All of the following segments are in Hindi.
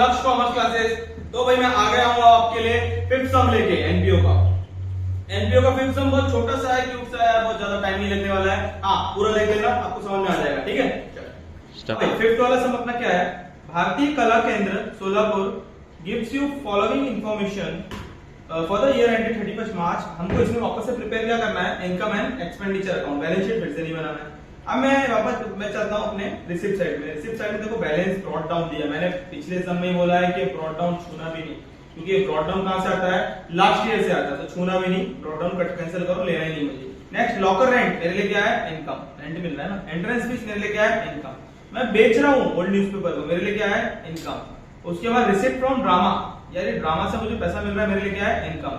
लक्ष्य कॉमर्स क्लासेस। तो भाई मैं आ गया हूँ आपके लिए फिफ्थ सम लेके एनपीओ का। एनपीओ का फिफ्थ सम बहुत छोटा सा है, क्यूट सा है, बहुत ज्यादा टाइम नहीं लगने वाला है। हाँ पूरा देख लेना, आपको समझ में आ जाएगा। ठीक है, फिफ्थ वाला सम अपना क्या है, भारतीय कला केंद्र Solapur gives you following information for the year ended 31 मार्च। हमको इसमें वापस से प्रिपेयर क्या करना है, income and expenditure account, balance sheet फिर से नहीं बनाना है। अब मैं चाहता हूं अपने रिसिप्ट साइड में। रिसिप्ट साइड में देखो बैलेंस ब्रॉट डाउन दिया, मैंने पिछले सम में बोला है कि ब्रॉट डाउन छूना भी नहीं, क्योंकि ब्रॉट डाउन कहां से आता है, लास्ट ईयर से आता है, तो छूना भी नहीं, ब्रॉट डाउन कट कैंसिल करो, लेना ही नहीं मुझे। नेक्स्ट लॉकर रेंट मेरे लिए क्या है, इनकम, रेंट मिल रहा है ना। एंट्रेंस फीस मेरे लिए क्या है, इनकम, मैं बेच रहा हूं ओल्ड न्यूज़पेपर को, मेरे लिए क्या है, इनकम। उसके बाद रिसिप्ट फ्रॉम ड्रामा, यार रामा से मुझे पैसा मिल रहा है, मेरे लिए क्या है, इनकम।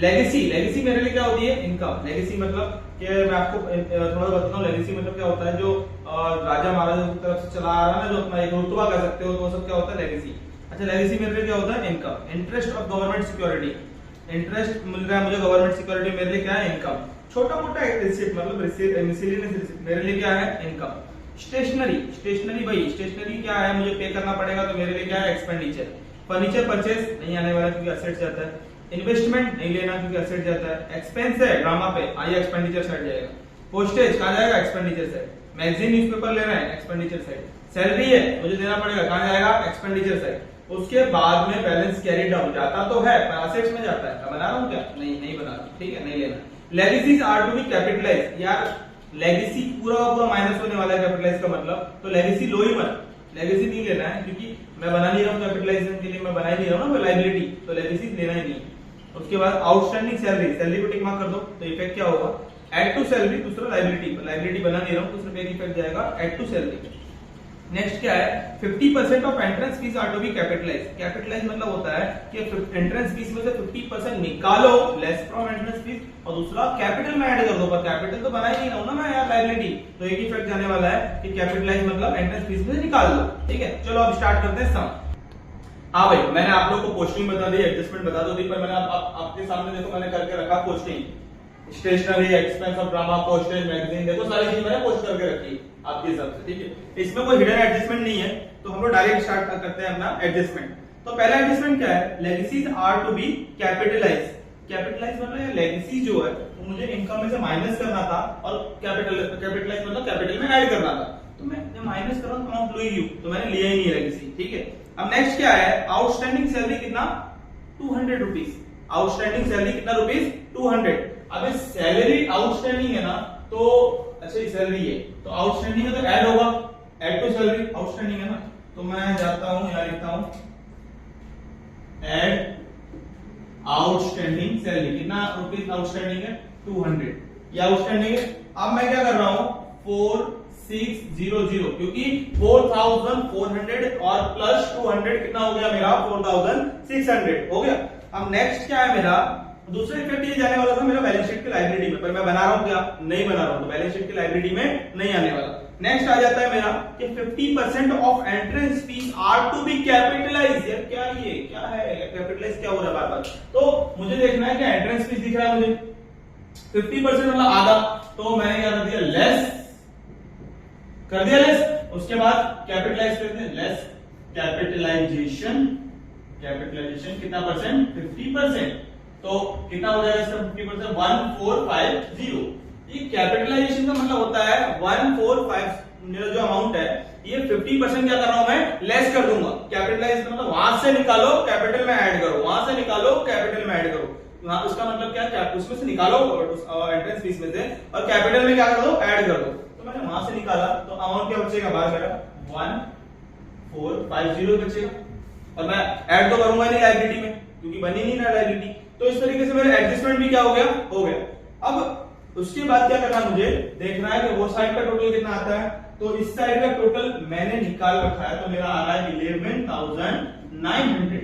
लेगेसी, लेगेसी मेरे लिए क्या होती है, इनकम। लेगेसी मतलब कि मैं आपको थोड़ा बताता हूँ, लेगेसी मतलब क्या होता है, जो राजा महाराजा की तरफ से चला आ रहा है ना, जो अपना एक रुतबा कह सकते हो, तो वो सब क्या होता है, लेगेसी। अच्छा लेगेसी मेरे लिए क्या होता है, income. Interest of government security, interest मिल रहा है मुझे गवर्नमेंट सिक्योरिटी, मेरे लिए क्या है, इनकम। छोटा मोटा रिसिप्ट मतलब मिसलेनियस रिसिप्ट, मेरे लिए क्या है, इनकम। स्टेशनरी, स्टेशनरी भाई स्टेशनरी क्या है, मुझे पे करना पड़ेगा, तो मेरे लिए क्या है, एक्सपेंडिचर। फर्नीचर परचेज नहीं आने वाला क्योंकि असेट जाता है। इन्वेस्टमेंट नहीं लेना क्योंकि असेट जाता है। एक्सपेंस है ड्रामा पे, आइए एक्सपेंडिचर साइड जाएगा। पोस्टेज कहां जाएगा, एक्सपेंडिचर साइड। मैगजीन न्यूज़पेपर ले रहे हैं, एक्सपेंडिचर साइड। सैलरी है मुझे देना पड़ेगा, कहां जाएगा, एक्सपेंडिचर साइड। उसके बाद में बैलेंस कैरी डाउन जाता तो है पर असेट्स में जाता है। मैं बना रहा हूं क्या, नहीं बना रहा, ठीक है, नहीं लेना। Legacies are to be capitalize, यार लेगेसी पूरा माइनस होने वाला है, कैपिटलाइज का मतलब, तो लेगेसी लो ही मत, लेगेसी नहीं लेना है, क्योंकि मैं बना नहीं रहा हूँ कैपिटलाइजेशन के लिए, मैं बना ही नहीं रहा हूँ ना लाइबिलिटी, तो लेगेसी लेना ही नहीं। उसके बाद आउटस्टैंडिंग सैलरी, सैलरी को टिक मार्क कर दो, तो इफेक्ट क्या होगा, एड टू सैलरी, दूसरा लाइबिलिटी, लाइबिलिटी बना नहीं रहा हूँ, तो उसमें एक इफेक्ट जाएगा एड टू सैलरी। नेक्स्ट क्या है, 50% of entrance fees are to be capitalize. Capitalize मतलब होता है कि एंट्रेंस फीस में से 50% निकालो लेस फ्रॉम एंट्रेंस फीस, और दूसरा कैपिटल में ऐड कर दो, पर कैपिटल तो बना ही नहीं रहा हूं ना मैं यार, लायबिलिटी, तो एक इफेक्ट जाने वाला है कि कैपिटलाइज मतलब एंट्रेंस फीस में से निकाल दो। ठीक है, चलो अब स्टार्ट करते हैं सम। हाँ भाई मैंने आप लोग को पोस्टिंग बता दी, एडजस्टमेंट बता दो दी, पर मैंने आपके सामने देखो मैंने करके रखा posting, stationery, expense of drama, postage, magazine, देखो सारी चीज मैंने पोस्ट करके रखी आपके हिसाब से। ठीक है, इसमें कोई हिडन एडजस्टमेंट नहीं है, तो हम लोग डायरेक्ट स्टार्ट करते हैं अपना एडजस्टमेंट। तो पहला एडजस्टमेंट क्या है, legacies are to be capitalize. Capitalize मतलब लेगेसी जो है वो मुझे इनकम में से माइनस करना था, और कैपिटलाइज मतलब कैपिटल में ऐड करना था, तो मैं माइनस कर रहा हूं, अमाउंट लो ही हूं, तो मैंने लिया ही नहीं लेगेसी। ठीक है, अब नेक्स्ट क्या है, आउटस्टैंडिंग सैलरी कितना, 200 रुपीज। आउटस्टैंडिंग सैलरी कितना रुपीज, 200। अब सैलरी आउटस्टैंडिंग है ना, तो अच्छा ये सैलरी है, तो आउटस्टैंडिंग है तो ऐड होगा, ऐड टू सैलरी, आउटस्टैंडिंग है ना, तो मैं जाता हूं यहां लिखता हूं ऐड आउटस्टैंडिंग सैलरी, कितना रुपीज आउटस्टैंडिंग है, 200, ये आउटस्टैंडिंग है। अब मैं क्या कर रहा हूं, 4600, क्योंकि 4400 और प्लस 200 कितना हो गया मेरा, 4600 हो गया। अब नेक्स्ट क्या है मेरा, दूसरा इफेक्ट ये जाने वाला था मेरा बैलेंस शीट की लाइबिलिटी में, पर मैं बना रहा हूं क्या, नहीं बना रहा हूं, तो बैलेंस शीट की लाइबिलिटी में नहीं आने वाला। नेक्स्ट आ जाता है मेरा कि 50% of entrance fees are to be capitalize. यार क्या ये क्या है, कैपिटलाइज क्या हो रहा है बार बार, तो मुझे देखना है कि एंट्रेंस फीस दिख रहा है मुझे 50% मतलब आधा, तो मैंने क्या कर दिया, लेस कर दिया, लेस। उसके बाद कैपिटलाइज करते हैं, लेस कैपिटलाइजेशन, कैपिटलाइजेशन कितना परसेंट, 50%, तो कितना हो जाएगा इसका 50%, 1450। ये कैपिटलाइजेशन का मतलब होता है 1450, मेरा जो अमाउंट है ये 50% क्या कर रहा हूं मैं, लेस कर दूंगा। कैपिटलाइज मतलब वहां से निकालो कैपिटल में ऐड करो, वहां से निकालो कैपिटल में ऐड करो, उसका मतलब क्या, उसमें से निकालो एंट्रेंस फीस में से, और कैपिटल में क्या कर दो, ऐड कर दो। तो मैंने वहां से निकाला, तो अमाउंट क्या बचेगा बाहर मेरा, 1450 बचेगा, और मैं ऐड तो करूंगा नहीं लायबिलिटी में, क्योंकि बनी नहीं ना लायबिलिटी। तो इस तरीके से मेरा एडजस्टमेंट भी क्या हो गया, हो गया। अब उसके बाद क्या करना, मुझे देखना है कि वो साइड का टोटल कितना आता है, तो इस साइड का टोटल मैंने निकाल रखा है, तो मेरा आ रहा है 11,900,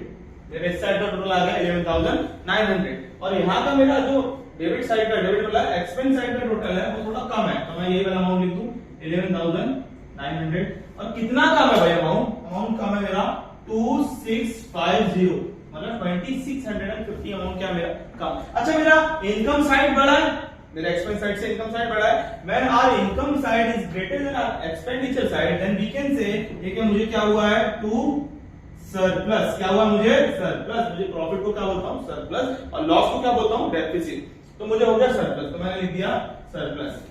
मेरे इस साइड का टोटल आ गया 11,900, और यहाँ का मेरा जो डेबिट साइड का, डेबिट वाला एक्सपेंस साइड का टोटल है वो थोड़ा कम है, तो मैं यही वाला अमाउंट लिख दूं 11,900, और कितना कम है भाई अमाउंट कम है मेरा 2650, मतलब 2650 अमाउंट क्या मेरा कम। अच्छा मेरा इनकम साइड बड़ा है, मेरा एक्सपेंस साइड से इनकम साइड बड़ा है, when our income side is greater than our expenditure side, then we can say, ये क्या मुझे क्या हुआ है, 2 सरप्लस। क्या हुआ मुझे? सरप्लस। मुझे प्रॉफिट को क्या बोलता हूं? सरप्लस। और लॉस को क्या बोलता हूं? डेफिसिट। तो मुझे हो गया सरप्लस, तो मैंने लिख दिया सरप्लस।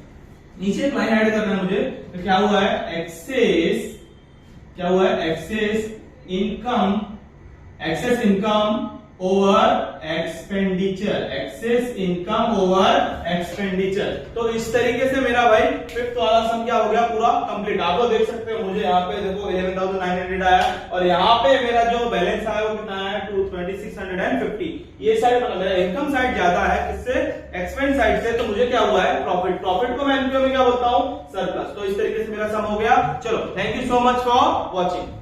नीचे एक लाइन ऐड करना है मुझे, तो क्या हुआ है? एक्सेस, क्या हुआ है? Excess income, excess income over expenditure, excess income over expenditure. तो इस तरीके से मेरा भाई फिफ्थ वाला सम क्या हो गया? पूरा कंप्लीट। आप लोग देख सकते हो, मुझे यहाँ पे देखो 11,900 आया, और यहाँ पे मेरा जो बैलेंस आया वो कितना आया? 2650। ये साइड मतलब मेरा इनकम साइड ज्यादा है, किससे? एक्सपेंस साइड से। तो मुझे क्या हुआ है? प्रॉफिट। प्रॉफिट को मैं एनपीओ में क्या बोलता हूँ? सरप्लस। तो इस तरीके से मेरा सम हो गया। चलो, thank you so much for watching.